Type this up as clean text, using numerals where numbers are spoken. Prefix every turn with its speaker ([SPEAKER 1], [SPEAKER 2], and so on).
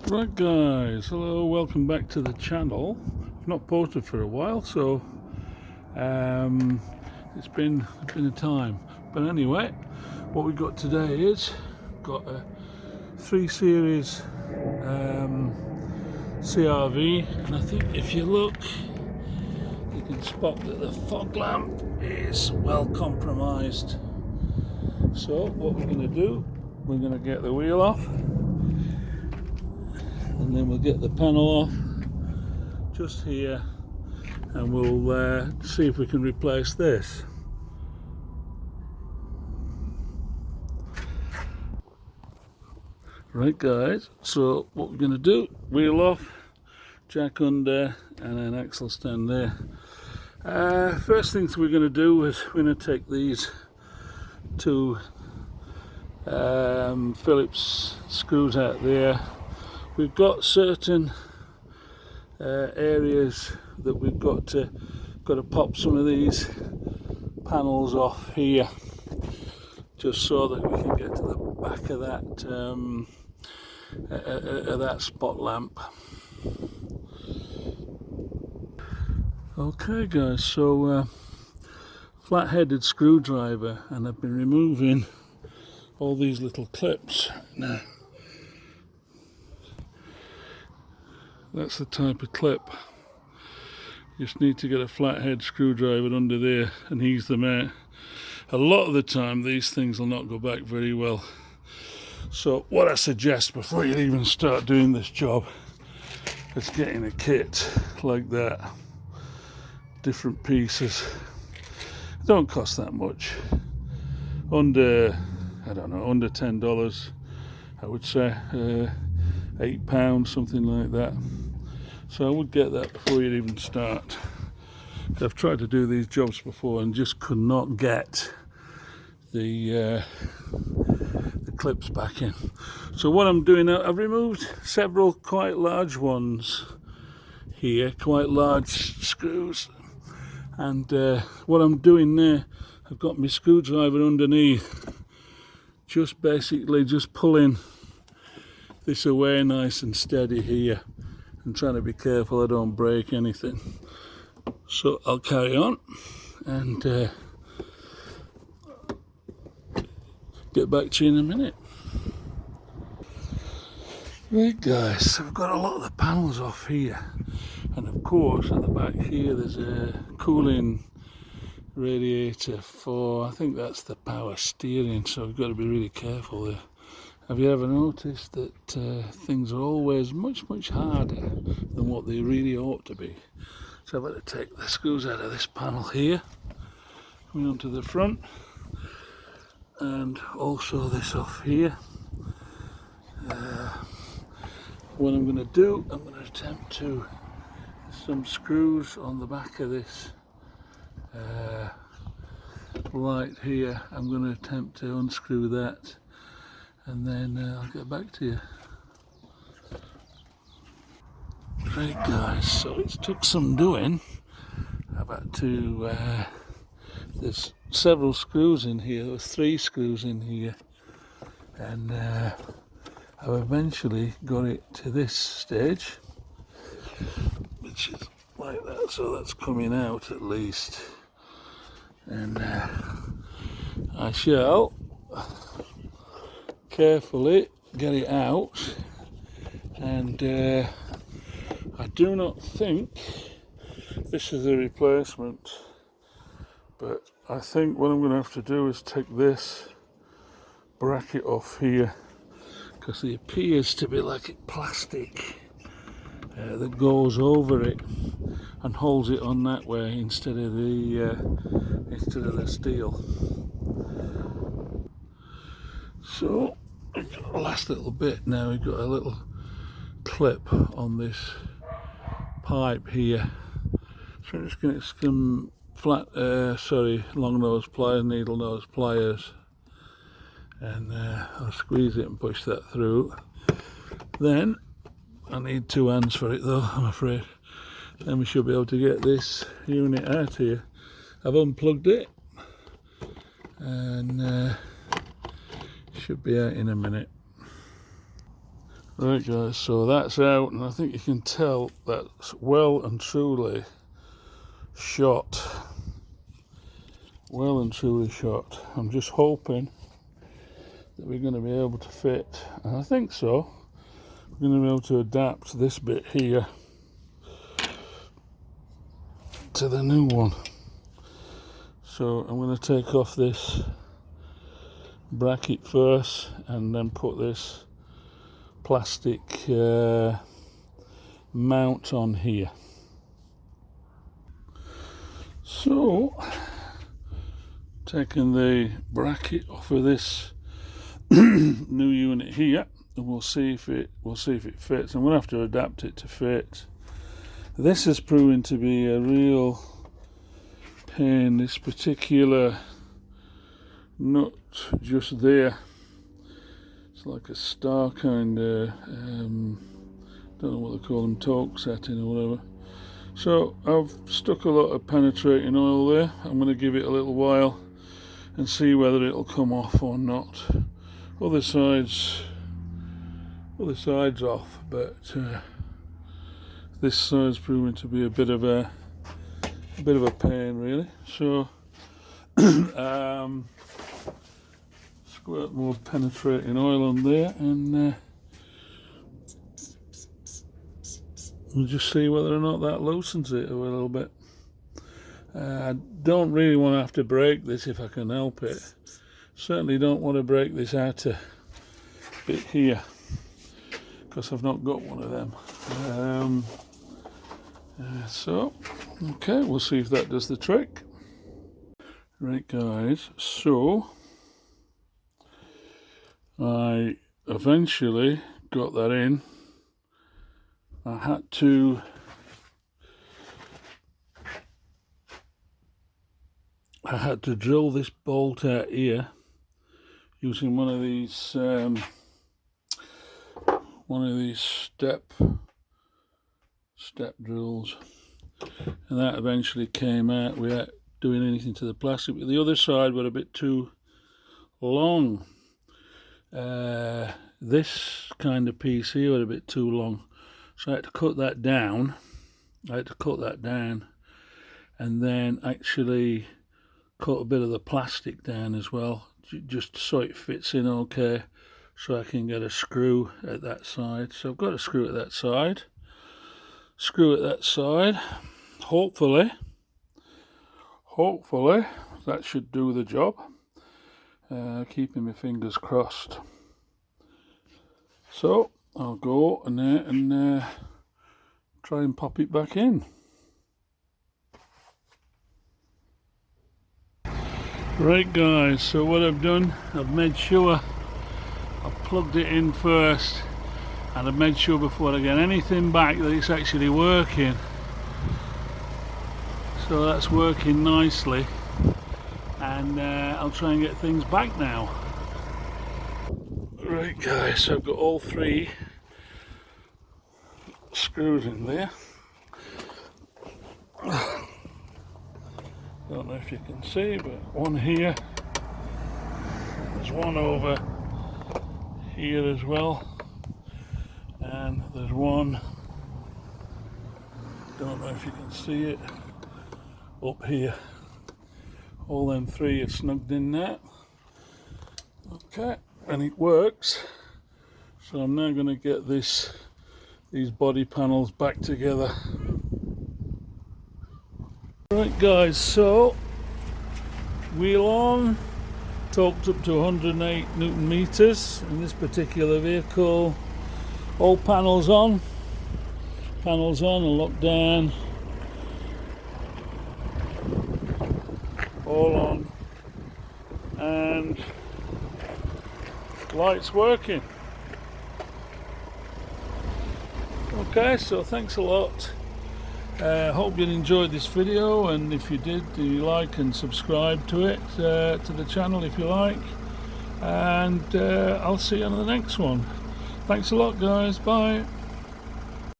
[SPEAKER 1] Right guys, hello, welcome back to the channel. I've not posted for a while, so it's been a time. But anyway, what we've got today is got a 3 Series CRV, and I think if you look, you can spot that the fog lamp is well compromised. So what we're going to do, we're going to get the wheel off, and then we'll get the panel off just here, and we'll see if we can replace this. Right guys, so what we're going to do, wheel off, jack under, and then axle stand there. First things we're going to do is we're going to take these two Phillips screws out there. We've got certain areas that we've got to pop some of these panels off here, just so that we can get to the back of that spot lamp. Okay guys, so flat-headed screwdriver, and I've been removing all these little clips. Now that's the type of clip. You just need to get a flathead screwdriver under there and ease them out. A lot of the time these things will not go back very well. So what I suggest before you even start doing this job is getting a kit like that. Different pieces. Don't cost that much. Under, I don't know, under $10, I would say. £8, something like that. So I would get that before you even start. I've tried to do these jobs before and just could not get the clips back in. So what I'm doing now, I've removed several quite large ones here, quite large screws, and what I'm doing there, I've got my screwdriver underneath, just basically just pulling this away nice and steady here, and trying to be careful I don't break anything. So I'll carry on and get back to you in a minute. Right guys, so I've got a lot of the panels off here, and of course at the back here there's a cooling radiator for, I think that's the power steering, so we've got to be really careful there. Have you ever noticed that things are always much harder than what they really ought to be? So I've got to take the screws out of this panel here, coming onto the front, and also this off here. What I'm going to do, I'm going to attempt to some screws on the back of this light here. I'm going to attempt to unscrew that, and then I'll get back to you. Right guys, so it took some doing. I've had to, there's several screws in here, there was 3 screws in here, and I've eventually got it to this stage, which is like that, so that's coming out at least, and I shall carefully get it out, and I do not think this is a replacement, but I think what I'm going to have to do is take this bracket off here, because it appears to be like a plastic that goes over it and holds it on that way instead of the steel. So we've got the last little bit now. We've got a little clip on this pipe here, so I'm just going to get some long nose pliers, needle nose pliers, and I'll squeeze it and push that through. Then I need 2 hands for it though, I'm afraid. Then we should be able to get this unit out here. I've unplugged it, and should be out in a minute. Right guys, so that's out, and I think you can tell that's well and truly shot. Well and truly shot. I'm just hoping that we're going to be able to fit, and I think so. We're going to be able to adapt this bit here to the new one. So I'm going to take off this bracket first and then put this plastic mount on here. So taking the bracket off of this new unit here, and we'll see if it fits. I'm going to have to adapt it to fit. This has proven to be a real pain, this particular nut just there. It's like a star kind of don't know what they call them, torque setting or whatever. So I've stuck a lot of penetrating oil there. I'm going to give it a little while and see whether it'll come off or not. Other side's off, but this side's proven to be a bit of a pain really. So squirt more penetrating oil on there, and we'll just see whether or not that loosens it a little bit. I don't really want to have to break this if I can help it. Certainly don't want to break this outer bit here, because I've not got one of them. So okay, we'll see if that does the trick. Right guys, so I eventually got that in. I had to drill this bolt out here using one of these step drills, and that eventually came out without doing anything to the plastic. But the other side were a bit too long. This kind of piece here was a bit too long, so I had to cut that down. And then actually cut a bit of the plastic down as well, just so it fits in okay, so I can get a screw at that side. So I've got a screw at that side, hopefully that should do the job. Keeping my fingers crossed. So I'll go and try and pop it back in. Right guys, so what I've done, I've made sure I've plugged it in first, and I've made sure before I get anything back that it's actually working. So that's working nicely, and I'll try and get things back now. Right guys, so I've got all three screws in there. Don't know if you can see, but one here, there's one over here as well, and there's one, don't know if you can see it, up here. All them three are snugged in there. Okay, and it works. So I'm now going to get these body panels back together. Right guys, so wheel on, torqued up to 108 Newton meters in this particular vehicle. All panels on and locked down. All on, and lights working. Okay, so thanks a lot. Hope you enjoyed this video, and if you did, do you like and subscribe to it, to the channel if you like, and I'll see you on the next one. Thanks a lot guys, bye.